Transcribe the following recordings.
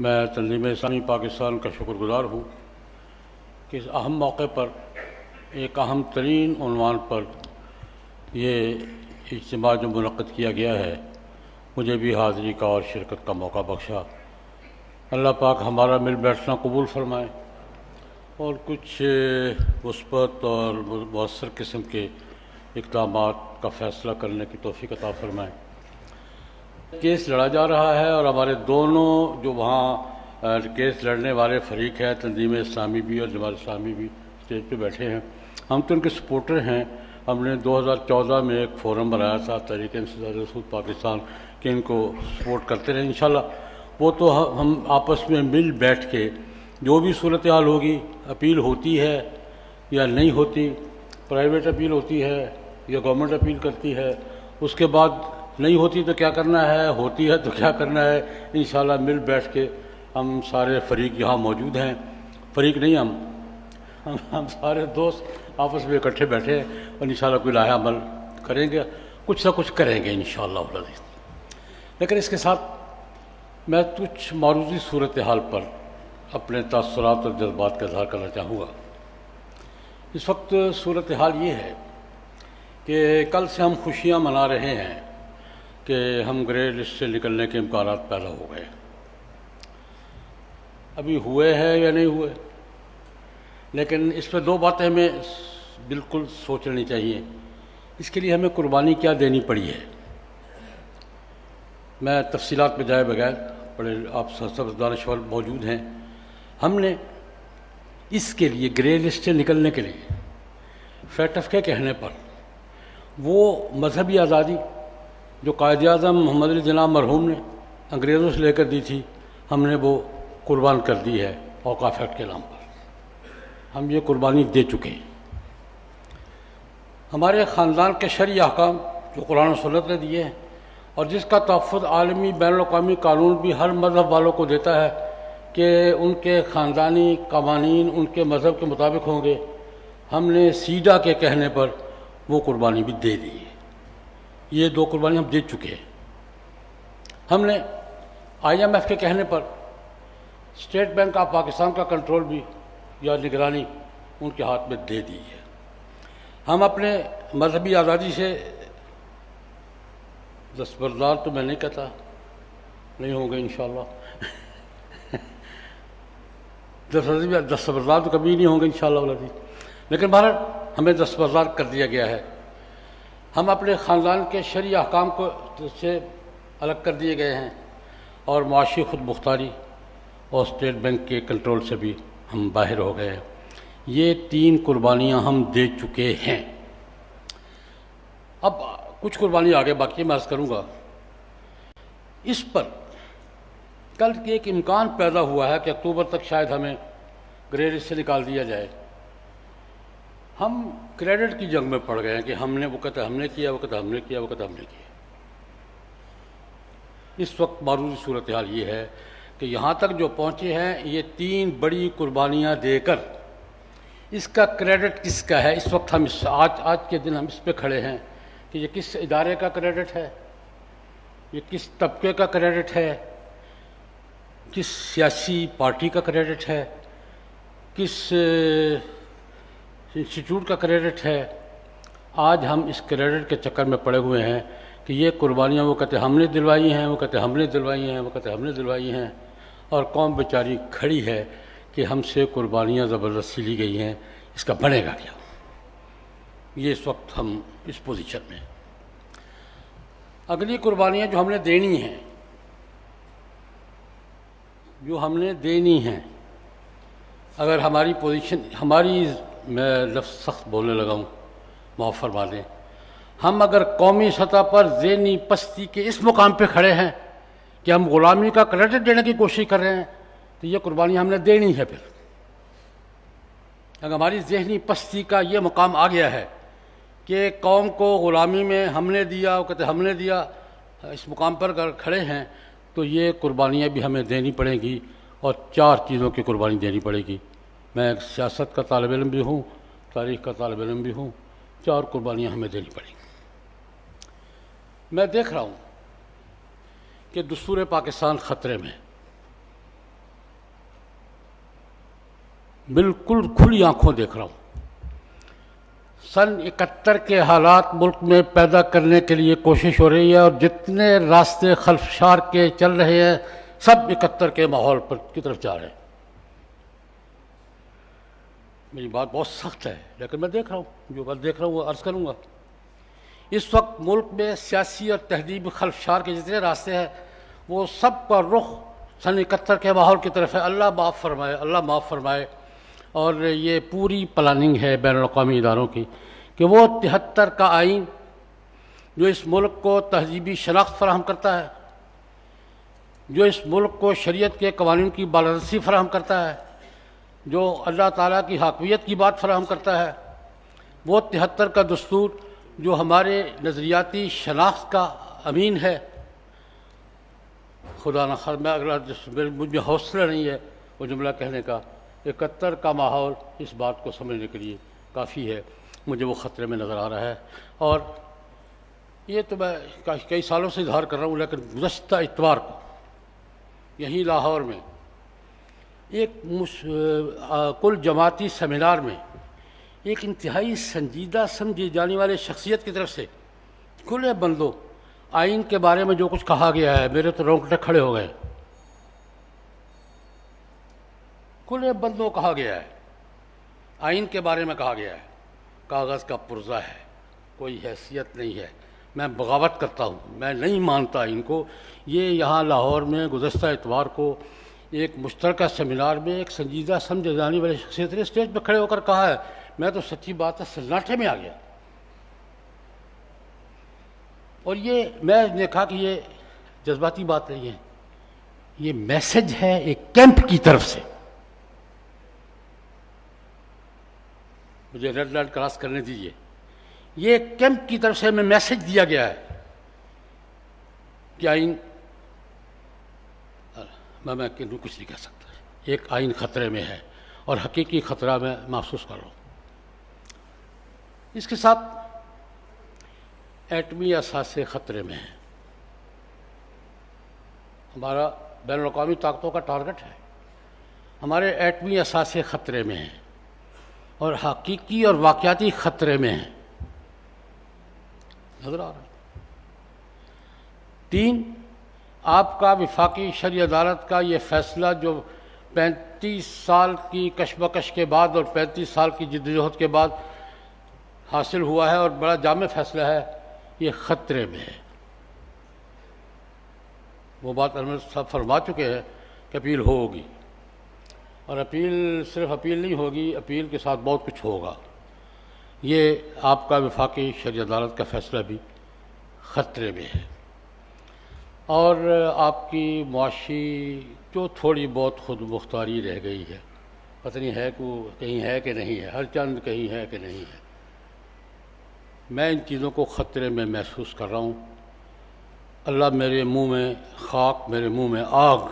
میں تنظیم اسلامی پاکستان کا شکر گزار ہوں کہ اس اہم موقع پر ایک اہم ترین عنوان پر یہ اجتماع جو منعقد کیا گیا ہے مجھے بھی حاضری کا اور شرکت کا موقع بخشا۔ اللہ پاک ہمارا مل بیٹھنا قبول فرمائے اور کچھ مثبت اور مؤثر قسم کے اقدامات کا فیصلہ کرنے کی توفیق عطا فرمائے۔ کیس لڑا جا رہا ہے اور ہمارے دونوں جو وہاں کیس لڑنے والے فریق ہیں، تنظیم اسلامی بھی اور جماعت اسلامی بھی اسٹیج پہ بیٹھے ہیں، ہم تو ان کے سپورٹر ہیں۔ ہم نے 2014 میں ایک فورم بنایا تھا تحریک انصاف رسول پاکستان کہ ان کو سپورٹ کرتے رہیں انشاءاللہ۔ وہ تو ہم آپس میں مل بیٹھ کے جو بھی صورتحال ہوگی، اپیل ہوتی ہے یا نہیں ہوتی، پرائیویٹ اپیل ہوتی ہے یا گورنمنٹ اپیل کرتی ہے، اس کے بعد نہیں ہوتی تو کیا کرنا ہے، ہوتی ہے تو کیا کرنا ہے، انشاءاللہ مل بیٹھ کے ہم سارے فریق یہاں موجود ہیں، فریق نہیں ہم سارے دوست آپس میں اکٹھے بیٹھے ہیں اور انشاءاللہ کوئی لائحہ عمل کریں گے، کچھ نہ کچھ کریں گے انشاءاللہ العزیز۔ لیکن اس کے ساتھ میں کچھ معروضی صورتحال پر اپنے تاثرات اور جذبات کا اظہار کرنا چاہوں گا۔ اس وقت صورتحال یہ ہے کہ کل سے ہم خوشیاں منا رہے ہیں کہ ہم گرے لسٹ سے نکلنے کے امکانات پیدا ہو گئے۔ ابھی ہوئے ہیں یا نہیں ہوئے، لیکن اس پہ دو باتیں ہمیں بالکل سوچ لینی چاہیے۔ اس کے لیے ہمیں قربانی کیا دینی پڑی ہے۔ میں تفصیلات پہ جائے بغیر، بڑے آپ سب دانشور موجود ہیں، ہم نے اس کے لیے گرے لسٹ سے نکلنے کے لیے فیٹف کے کہنے پر وہ مذہبی آزادی جو قائد اعظم محمد علی جناح مرحوم نے انگریزوں سے لے کر دی تھی، ہم نے وہ قربان کر دی ہے اوقاف ایکٹ کے نام پر۔ ہم یہ قربانی دے چکے ہیں۔ ہمارے خاندان کے شرعی احکام جو قرآن و سنت نے دیے ہیں اور جس کا تحفظ عالمی بین الاقوامی قانون بھی ہر مذہب والوں کو دیتا ہے کہ ان کے خاندانی قوانین ان کے مذہب کے مطابق ہوں گے، ہم نے سیڈا کے کہنے پر وہ قربانی بھی دے دی ہے۔ یہ دو قربانی ہم دے چکے ہیں۔ ہم نے IMF کے کہنے پر اسٹیٹ بینک آف پاکستان کا کنٹرول بھی یا نگرانی ان کے ہاتھ میں دے دی ہے۔ ہم اپنے مذہبی آزادی سے دستبردار تو میں نہیں کہتا، نہیں ہوں گے انشاءاللہ، دستبردار تو کبھی نہیں ہوں گے انشاءاللہ، لیکن بہرحال ہمیں دستبردار کر دیا گیا ہے۔ ہم اپنے خاندان کے شرعی احکام کو سے الگ کر دیے گئے ہیں اور معاشی خود مختاری اور اسٹیٹ بینک کے کنٹرول سے بھی ہم باہر ہو گئے ہیں۔ یہ تین قربانیاں ہم دے چکے ہیں۔ اب کچھ قربانی آگے باقی میں عرض کروں گا۔ اس پر کل ایک امکان پیدا ہوا ہے کہ اکتوبر تک شاید ہمیں گرے لسٹ سے نکال دیا جائے۔ ہم کریڈٹ کی جنگ میں پڑ گئے ہیں کہ ہم نے وہ کہتا ہم نے کیا، وہ کہتا ہم نے کیا، وہ کہتا ہم نے کیا۔ اس وقت معروضی صورتحال یہ ہے کہ یہاں تک جو پہنچے ہیں یہ تین بڑی قربانیاں دے کر اس کا کریڈٹ کس کا ہے؟ اس وقت ہم آج کے دن ہم اس پہ کھڑے ہیں کہ یہ کس ادارے کا کریڈٹ ہے، یہ کس طبقے کا کریڈٹ ہے، کس سیاسی پارٹی کا کریڈٹ ہے، کس انسٹیٹیوٹ کا کریڈٹ ہے۔ آج ہم اس کریڈٹ کے چکر میں پڑے ہوئے ہیں کہ یہ قربانیاں وہ کہتے ہم نے دلوائی ہیں، وہ کہتے ہم نے دلوائی ہیں، وہ کہتے ہم نے دلوائی ہیں، اور قوم بیچاری کھڑی ہے کہ ہم سے قربانیاں زبردستی لی گئی ہیں، اس کا بنے گا کیا؟ یہ اس وقت ہم اس پوزیشن میں۔ اگلی قربانیاں جو ہم نے دینی ہیں، اگر ہماری پوزیشن میں لفظ سخت بولنے لگا ہوں معاف فرما دیں، ہم اگر قومی سطح پر ذہنی پستی کے اس مقام پہ کھڑے ہیں کہ ہم غلامی کا کریڈٹ دینے کی کوشش کر رہے ہیں تو یہ قربانی ہم نے دینی ہے۔ پھر اگر ہماری ذہنی پستی کا یہ مقام آ گیا ہے کہ قوم کو غلامی میں ہم نے دیا، وہ کہتے ہم نے دیا، اس مقام پر اگر کھڑے ہیں تو یہ قربانیاں بھی ہمیں دینی پڑیں گی، اور چار چیزوں کی قربانی دینی پڑے گی۔ میں ایک سیاست کا طالب علم بھی ہوں، تاریخ کا طالب علم بھی ہوں، چار قربانیاں ہمیں دینی پڑیں گی۔ میں دیکھ رہا ہوں کہ دستور پاکستان خطرے میں، بالکل کھلی آنکھوں دیکھ رہا ہوں۔ سن 71 کے حالات ملک میں پیدا کرنے کے لیے کوشش ہو رہی ہے، اور جتنے راستے خلفشار کے چل رہے ہیں سب 71 کے ماحول پر کی طرف جا رہے ہیں۔ میری بات بہت سخت ہے، لیکن میں دیکھ رہا ہوں، جو بات دیکھ رہا ہوں وہ عرض کروں گا۔ اس وقت ملک میں سیاسی اور تہذیبی خلفشار کے جتنے راستے ہیں وہ سب کا رخ سن 71 کے ماحول کی طرف ہے۔ اللہ معاف فرمائے، اللہ معاف فرمائے۔ اور یہ پوری پلاننگ ہے بین الاقوامی اداروں کی کہ وہ 73 کا آئین جو اس ملک کو تہذیبی شناخت فراہم کرتا ہے، جو اس ملک کو شریعت کے قوانین کی بالادستی فراہم کرتا ہے، جو اللہ تعالیٰ کی حاکمیت کی بات فراہم کرتا ہے، وہ 73 کا دستور جو ہمارے نظریاتی شناخت کا امین ہے۔ خدا نخواستہ میں اگلا مجھ میں حوصلہ نہیں ہے وہ جملہ کہنے کا، 71 کا ماحول اس بات کو سمجھنے کے لیے کافی ہے، مجھے وہ خطرے میں نظر آ رہا ہے۔ اور یہ تو میں کئی سالوں سے اظہار کر رہا ہوں، لیکن گزشتہ اتوار کو یہیں لاہور میں ایک کل جماعتی سیمینار میں ایک انتہائی سنجیدہ سمجھی جانے والے شخصیت کی طرف سے کھلے بندوں آئین کے بارے میں جو کچھ کہا گیا ہے، میرے تو رونگٹے کھڑے ہو گئے۔ کھلے بندوں کہا گیا ہے، آئین کے بارے میں کہا گیا ہے کاغذ کا پرزہ ہے، کوئی حیثیت نہیں ہے، میں بغاوت کرتا ہوں، میں نہیں مانتا ان کو۔ یہ یہاں لاہور میں گزشتہ اتوار کو ایک مشترکہ سیمینار میں ایک سنجیدہ سمجھے جانے والے شخصیت نے اسٹیج پہ کھڑے ہو کر کہا ہے، میں تو سچی بات ہے سناٹے میں آ گیا۔ اور یہ میں نے کہا کہ یہ جذباتی بات نہیں ہے، یہ میسج ہے ایک کیمپ کی طرف سے۔ مجھے ریڈ لائٹ کراس کرنے دیجیے۔ یہ کیمپ کی طرف سے ہمیں میسج دیا گیا ہے کہ آئین میں کچھ نہیں کہہ سکتا، ایک آئین خطرے میں ہے اور حقیقی خطرہ میں محسوس کر رہا ہوں۔ اس کے ساتھ ایٹمی اثاثے خطرے میں ہیں۔ ہمارا بین الاقوامی طاقتوں کا ٹارگٹ ہے، ہمارے ایٹمی اثاثے خطرے میں ہیں اور حقیقی اور واقعاتی خطرے میں ہیں، نظر آ رہا ہے۔ 3، آپ کا وفاقی شرعی عدالت کا یہ فیصلہ جو 35 سال کی کشمکش کے بعد اور 35 سال کی جدوجہد کے بعد حاصل ہوا ہے اور بڑا جامع فیصلہ ہے، یہ خطرے میں ہے۔ وہ بات انور صاحب فرما چکے ہیں کہ اپیل ہوگی، اور اپیل صرف اپیل نہیں ہوگی، اپیل کے ساتھ بہت کچھ ہوگا۔ یہ آپ کا وفاقی شرعی عدالت کا فیصلہ بھی خطرے میں ہے، اور آپ کی معاشی جو تھوڑی بہت خود مختاری رہ گئی ہے، پتہ نہیں ہے کہ کہیں ہے کہ نہیں ہے، ہر چند کہیں ہے کہ نہیں ہے، میں ان چیزوں کو خطرے میں محسوس کر رہا ہوں۔ اللہ میرے منہ میں خاک، میرے منہ میں آگ،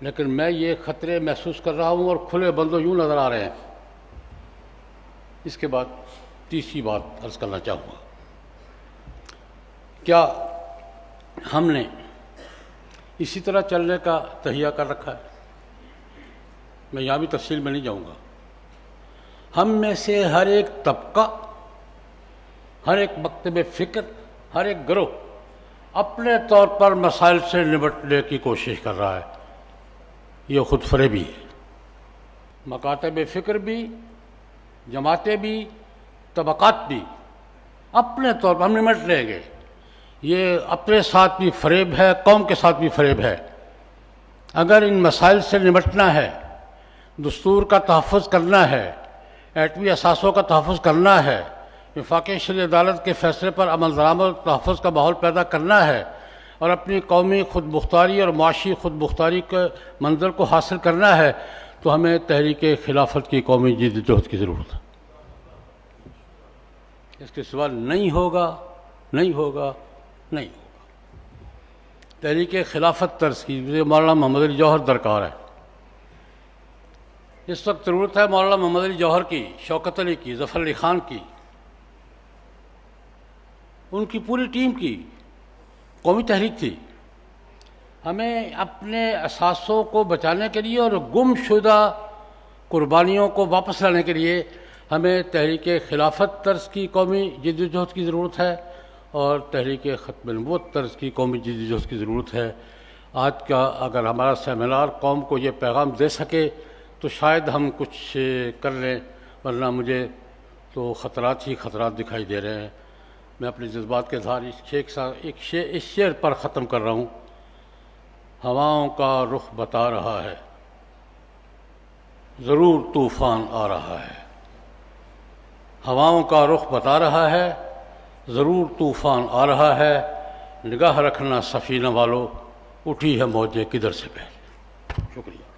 لیکن میں یہ خطرے محسوس کر رہا ہوں اور کھلے بندوں یوں نظر آ رہے ہیں۔ اس کے بعد تیسری بات عرض کرنا چاہوں گا، کیا ہم نے اسی طرح چلنے کا تہیہ کر رکھا ہے؟ میں یہاں بھی تفصیل میں نہیں جاؤں گا۔ ہم میں سے ہر ایک طبقہ، ہر ایک مکتب فکر، ہر ایک گروہ اپنے طور پر مسائل سے نمٹنے کی کوشش کر رہا ہے، یہ خود فریبی ہے۔ مکاتب فکر بھی، جماعتیں بھی، طبقات بھی اپنے طور پر ہم نمٹ لیں گے، یہ اپنے ساتھ بھی فریب ہے، قوم کے ساتھ بھی فریب ہے۔ اگر ان مسائل سے نمٹنا ہے، دستور کا تحفظ کرنا ہے، ایٹمی اثاثوں کا تحفظ کرنا ہے، وفاقی شرعی عدالت کے فیصلے پر عمل درآمد اور تحفظ کا ماحول پیدا کرنا ہے، اور اپنی قومی خود مختاری اور معاشی خود مختاری کے منظر کو حاصل کرنا ہے، تو ہمیں تحریک خلافت کی قومی جدوجہد کی ضرورت ہے۔ اس کے سوا نہیں ہوگا، نہیں ہوگا، نہیں ہوگا۔ تحریک خلافت طرز کی مولانا محمد علی جوہر درکار ہے۔ اس وقت ضرورت ہے مولانا محمد علی جوہر کی، شوکت علی کی، ظفر علی خان کی، ان کی پوری ٹیم کی۔ قومی تحریک تھی۔ ہمیں اپنے اثاثوں کو بچانے کے لیے اور گم شدہ قربانیوں کو واپس لانے کے لیے ہمیں تحریک خلافت طرز کی قومی جدوجہد کی ضرورت ہے اور تحریک ختم نبوت طرز کی قومی جدوجہد کی ضرورت ہے۔ آج کا اگر ہمارا سیمینار قوم کو یہ پیغام دے سکے تو شاید ہم کچھ کر لیں، ورنہ مجھے تو خطرات ہی خطرات دکھائی دے رہے ہیں۔ میں اپنے جذبات کے اظہار اس شعر پر ختم کر رہا ہوں۔ ہواؤں کا رخ بتا رہا ہے، ضرور طوفان آ رہا ہے۔ ہواؤں کا رخ بتا رہا ہے، ضرور طوفان آ رہا ہے۔ نگاہ رکھنا سفینہ والو، اٹھی ہے موجیں کدھر سے پہلے۔ شکریہ۔